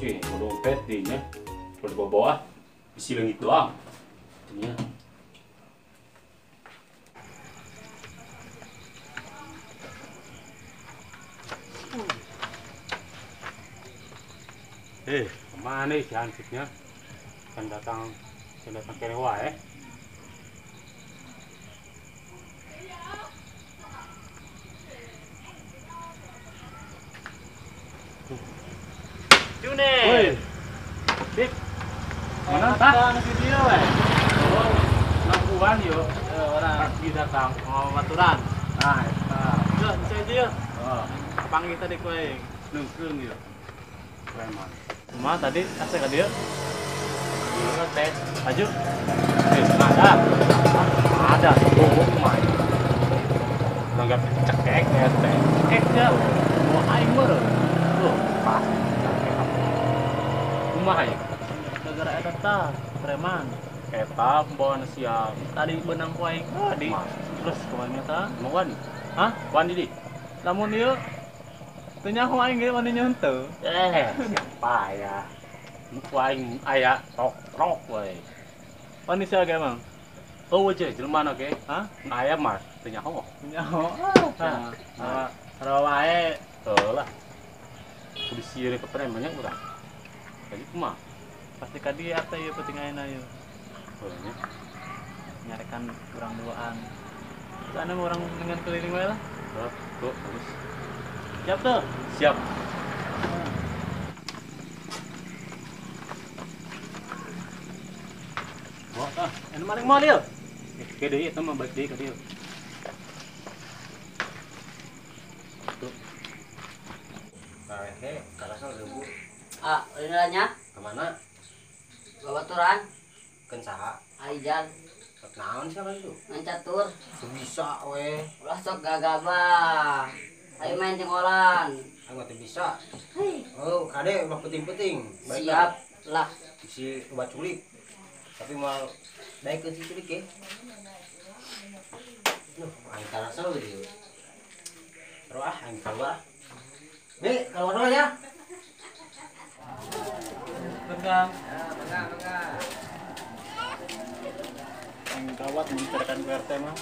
mau dompet dinya. Kalau bawa isi langit doang. Ininya. Kemana si Hansipnya? Kan datang ke Rewa ya. June. Woi. Dik. Mana tak? Nasi dia weh. Oh, lampuan yo. Orang Pagi datang. mau maturan. Nah, Yo, bisa dia. oh, Kapang kita di kue. nungkeun yo. Preman. Cuma tadi kasih ke dia. Iya teh. Maju. Ada. Ada bohong main. Langgap cekek ya teh. Cekek dia. Mau aing meureun. Tuh, pas cekek. Kumaha ya? Gara-gara eta tah preman. Eta bawa siap. Tadi benang ku aing tadi. Terus kumaha tah? Mau Hah? wan di. Lamun ieu teu nyaho aing ge mani nyeunteung. Siapa ya? Waing aya tok we. Mani sia ge emang? Oh, we jelema na ge. Hah? Aya mah teu nyaho. Nyaho. Sarua wae. Heuh lah. Kudu sieun ke preman nya urang. Jadi kumaha? Pasti ka dia teh ieu penting ayeuna ieu. Heuh nya. Nyarekan urang duaan. Sana mah urang dengan keliling wae lah. Tuh, terus. Siap tuh. Siap. Oh, Anu maring moal ieu. ke deui eta mah baik deui ka dieu. Tuh. Karehe, karasa leubu. Ah, ulinanya, Kemana? babaturan, Kensaha? aijan, Naon siapa itu? main catur, Bisa we. ulah sok gagabah. Ayo main cengkolan. Aku teh bisa. Hei, Oh, kade mah penting-penting. siap lah. Si obat culik. Tapi mau naik ke si culik ya. Aing karasa we dieu. Terus aing keluar. Nih, keluar ya. Pegang. Enggak. Yang gawat membicarakan PRT mah.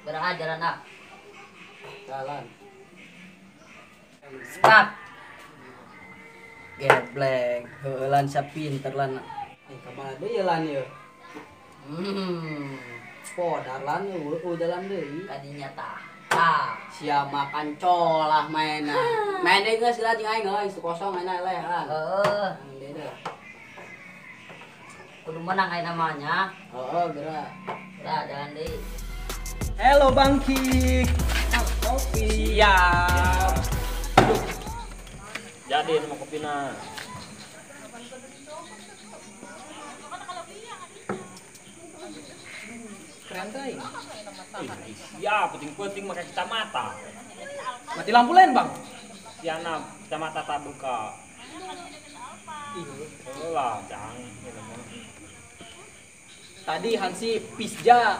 Berangkat jalan ah. Jalan. Start. Geblek, heulan sa pinter lan. Kamana deui lan ieu? Podar lan jalan deui. Kadinya tah. Tah, sia makan colah mainna. Main deui geus lah jeung aing geus kosong ayeuna eleh lan. Heeh. Deui deh. Kudu menang ayeuna namanya. Heeh, geura. Lah jalan deui. Halo Bang Kik. Kopi. Siap. Jadi sama kopina. Keren tuh. Ya, penting-penting pakai kacamata. Mati lampu lain, Bang. Siana kacamata tak buka. Lah, cang. Tadi Hansi pizza.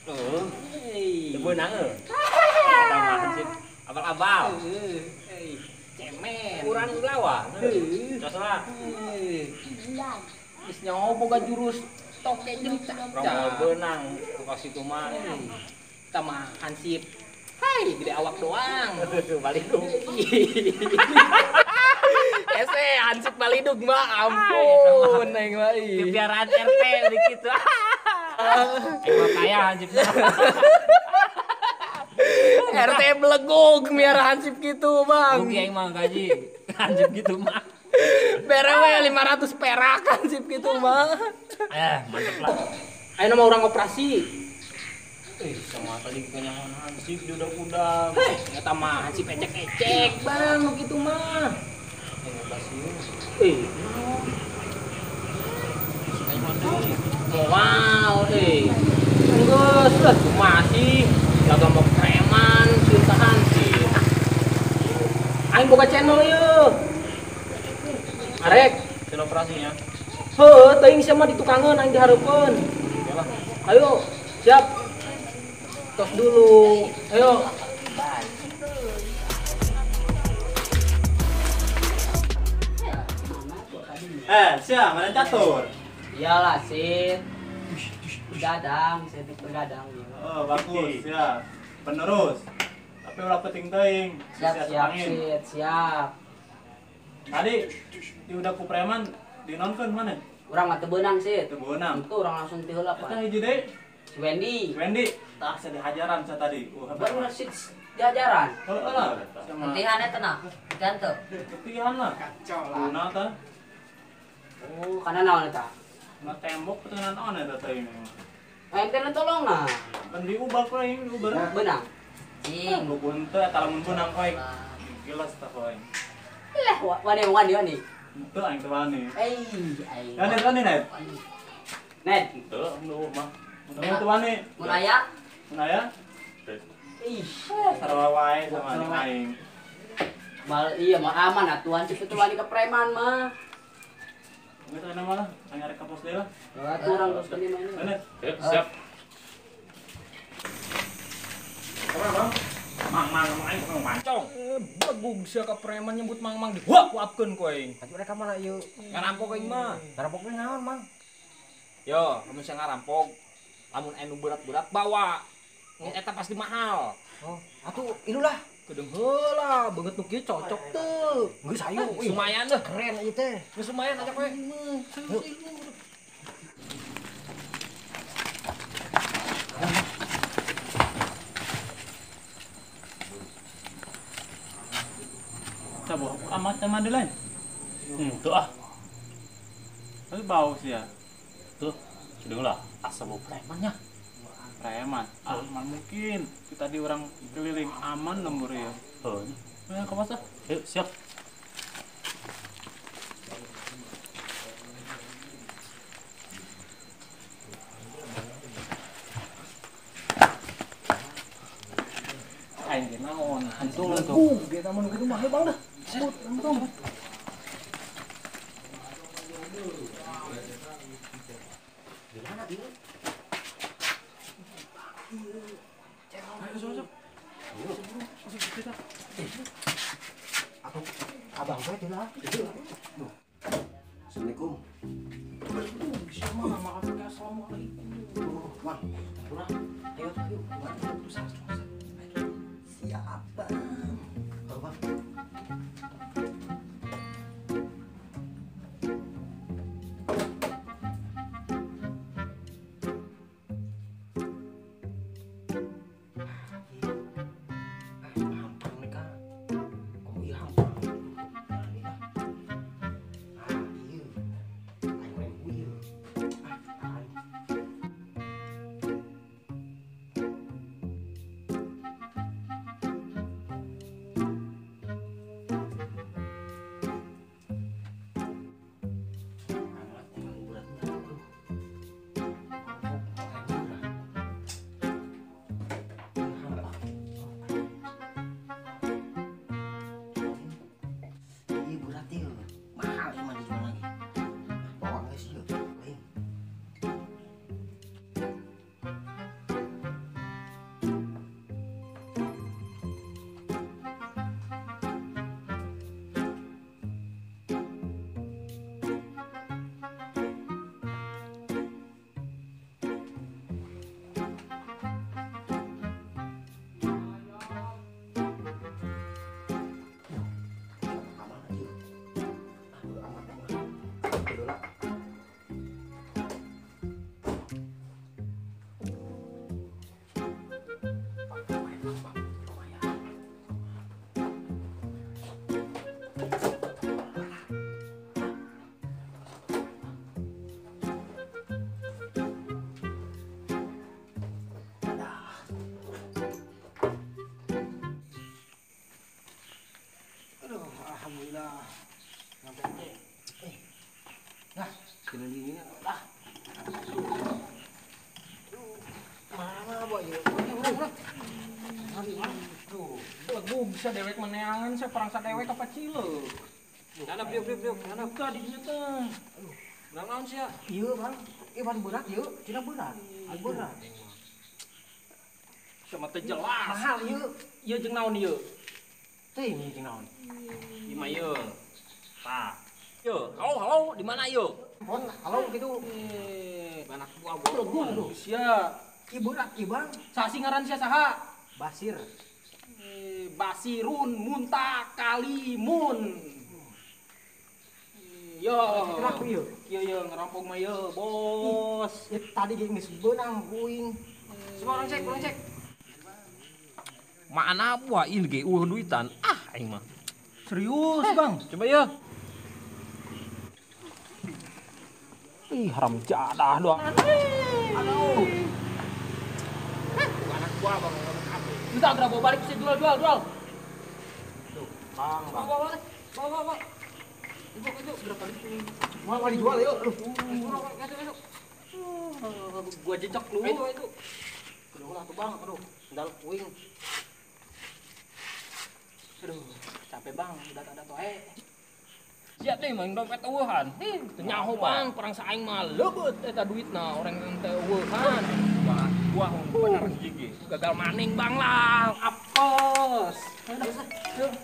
Hey. Beunang tambahan sih. Abal-abal. Cemen. Kurang lawan. Terserah. Is nyaho boga jurus toke jeung Rongol caca. beunang ku kasih kumaha. Tama Hansip. Hai, gede awak doang. Balidung. Ese Hansip balidug mah ampun neng mah. Kepiaraan RT dikit. Emang kaya anjing. RT belegug miara Hansip gitu, Bang. Rugi aing mah gaji. Anjing gitu mah. Berewe 500 perak Hansip gitu mah. Mantep lah. Ayo nama orang operasi. Sama tadi kenyahan Hansip di udang-udang. Nyata mah Hansip ecek-ecek, Bang, gitu mah. Wow, Enggeus lah masih jaga mau preman, cinta Hansip. Aing boga channel yeuh. Arek, Hasil operasinya. heuh teuing sia mah ditukangeun aing dihareupeun. Ayo, siap. Tos dulu. Ayo. Siapa mana catur? Iyalah, Sid. Begadang, Sid begadang. Oh, bagus, ya. Penerus. Tapi ulah penting-ting. Siap, Sid, siap. Tadi di udah ku preman dinonkeun mana? Urang mah teu beunang, Sid. Teu beunang. Itu orang langsung ti heula, Eta Pak. hiji deui. Si Wendy. Wendy, tah saya dihajaran sa tadi. Baru Sid diajaran. Heeh lah. Sama Latihan eta nah, ganto. latihan lah. Guna tah. Oh, kana naon eta? Na tembok petenan naon eta teh. Ente tolong nah. Kan diubah we, diubah. Beunang. Cing. Lu bunte eta lamun beunang koe. Gilas tah koe. Lah, wani. Teu aing teh wani. Ai. Wani net. Net. Teu nu mah. Mun teu wani. Mun aya Mun aya Ih, sarua wae sama aing. iya mah aman atuan cek itu wani ke preman mah. Geus ana mah lah, aing arek ka pos deui lah. Atuh urang terus kene mah ini. Net. Siap. Mang aing mancong. Bagug sia ka preman nyebut mang-mang di wah kuapkeun koe. Atuh mereka mana ieu? Ngarampok aing mah. Ngarampok we naon, Mang? Yo, kamu sia ngarampok. Lamun anu berat-berat bawa. Eta pasti mahal. Oh, atuh inulah. Kedeung heula, beungeut nu kieu cocok teu. Geus hayu. Lumayan deh. Keren ieu teh. Geus lumayan aja kowe. Coba amat sama di lain. Tuh ah. Tapi bau sih ya. Tuh. Sudah lah. Asal bau premannya. Preman. Aman mungkin. Kita di orang keliling aman lembur ya. Oh. Ya, ke masa? Yuk, siap. Aing ge naon? Antung tuh. Kita mun kitu mah Bang dah. Sebut antum. Abang gue itu lah. Assalamualaikum. Siap, Bang. Bang. Alhamdulillah. Sampai nah, keliling lah. Mana boy? Bagug sia dewek meneangan sia perang sadewek apa cileuk. Nana priuk. Nana Buka di dieu teh. naon sia? Ieu, Bang. Ieu berat ieu, cenah berat. Berat. Sama teh jelas. Mahal ieu. Ieu jeung naon ieu? Teh ini naon? Ieu mah ieu. Tah. Yo, halo, di mana yo? Pon, halo gitu. Anak gua Bro. sia. Ieu berat ieu Bang. Sasi ngaran sia saha? Basir. Basirun Muntakalimun. Yo, Kenapa ieu? Yo ngerampok mah yo, bos. Tadi ge geus beunang kuing. Coba orang cek. Mana buah ini ge duitan. Aing mah. Serius, Bang. Coba ya. Ih, haram jadah doang. Aduh. Anak gua bang. Kita berapa balik sih jual. Bang. Bawa. Itu berapa ini? Mau dijual yuk. Aduh. Masuk. Gua jejak lu. Itu. Aduh lah tuh Bang, aduh. Sendal kuing. Aduh, capek bang, udah ada toe. Siap nih main dompet eueuhan. Nyaho bang, perang saing mah lebeut eta duitna orang yang teh eueuhan. Wah, bener gigi. Gagal maning bang lah. Apes. Aduh.